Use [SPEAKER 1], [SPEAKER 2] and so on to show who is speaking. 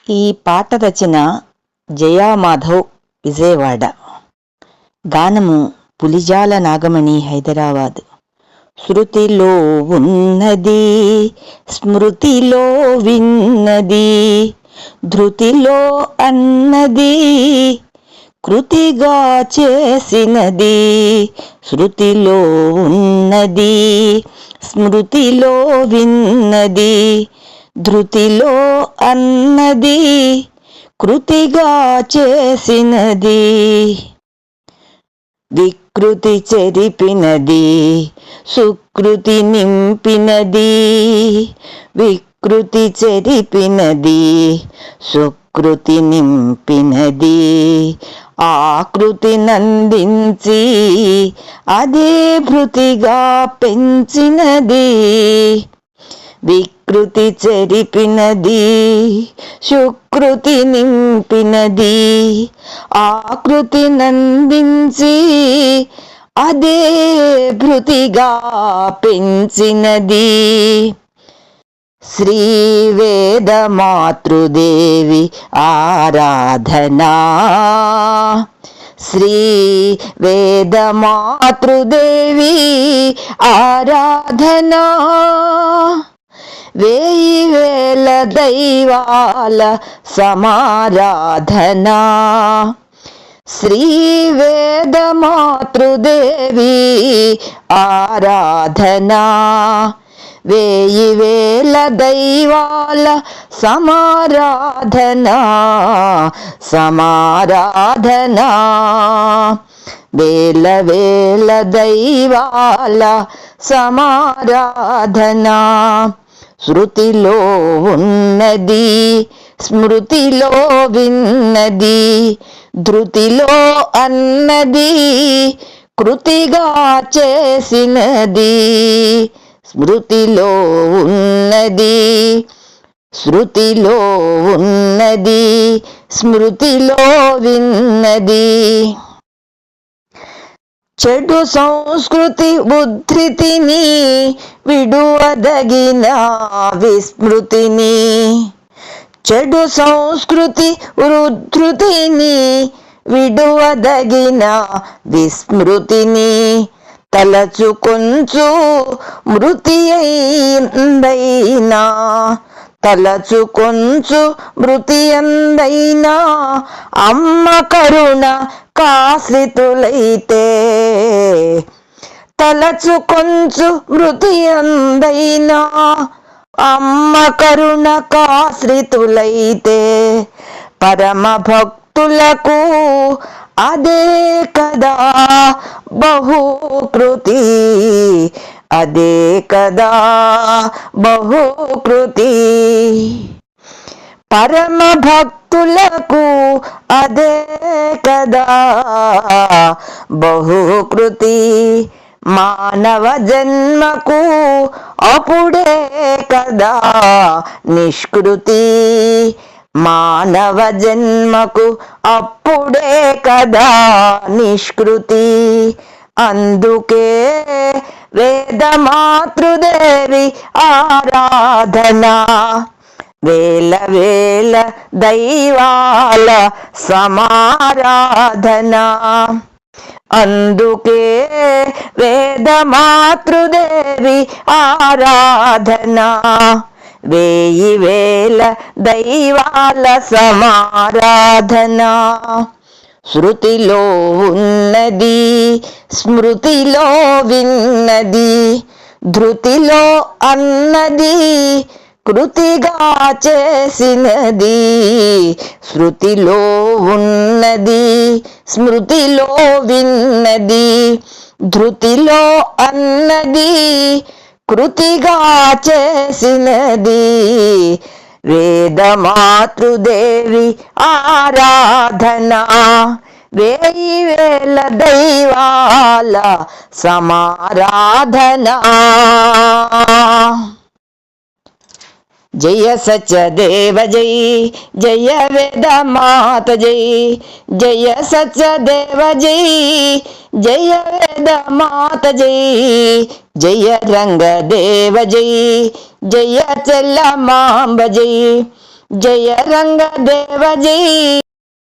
[SPEAKER 1] ఈ పాట రచన జయామాధవ్, విజయవాడ. గానము పులిజాల నాగమణి, హైదరాబాద్. శృతిలో ఉన్నది, స్మృతిలో విన్నది, ధృతిలో అన్నది, కృతిగా చేసినది. శృతిలో ఉన్నది, స్మృతిలో విన్నది, ధృతిలో అన్నది, కృతిగా చేసినది. వికృతి చెరిపినది, సుకృతి నింపినది. వికృతి చెరిపినది, సుకృతి నింపినది. ఆకృతి నందించి అదే భృతిగా పెంచినది. వికృతి చెరిపినది, సుకృతి నింపినది. ఆకృతి నందించి అదే భృతిగా పెంచినది. శ్రీ వేద మాతృదేవి ఆరాధనా. శ్రీ వేద మాతృదేవి ఆరాధనా. వేయి వేల దైవాల సమారాధనా. శ్రీ వేద మాతృదేవి ఆరాధనా. వేయి వేల దైవాల సమారాధనా. సమారాధనా. వేల వేల దైవాల సమారాధనా. శృతిలో ఉన్నది, స్మృతిలో విన్నది, ధృతిలో అన్నది, కృతిగా చేసినది. స్మృతిలో ఉన్నది, శృతిలో ఉన్నది, స్మృతిలో విన్నది. చెడు సంస్కృతి ఉద్ధృతిని విడువదగిన విస్మృతిని. చెడు సంస్కృతి ఉద్ధృతిని విడువదగిన విస్మృతిని. తలచుకొంచు మృతి ఎందైనా. తలచుకొంచు మృతి ఎందైనా. అమ్మ కరుణ కాశ్రితులైతే. తలచుకొంచు మృతి ఎందైనా. అమ్మ కరుణ కాశ్రితులైతే. పరమ భక్తులకు అదే కదా బహుకృతి. అదే కదా బహుకృతి. పరమ భక్తులకు అదే కదా బహుకృతి. మానవ జన్మకు అప్పుడే కదా నిష్కృతి. మానవ జన్మకు అప్పుడే కదా నిష్కృతి. అందుకే వేద మాతృదేవి ఆరాధనా. వేల వేల దైవాల సమారాధనా. అందుకే వేద మాతృదేవి ఆరాధనా. వేయి వేల దైవాల సమారాధనా. శృతిలో ఉన్నది, స్మృతిలో విన్నది, ధృతిలో అన్నది, కృతిగా చేసినది. శృతిలో ఉన్నది, స్మృతిలో విన్నది, ధృతిలో అన్నది, కృతిగా చేసినది. వేద మాతృదేవి ఆరాధనా. వేయి వేల దైవాల సమారాధనా. జయ సత్యదేవ జై, జయ వేద మాత జై. జయ సత్యదేవ జై, జయ వేద మాత జై. జయ రంగదేవ జై, జయ చెల్లమాంబ జై. జయ రంగదేవ జై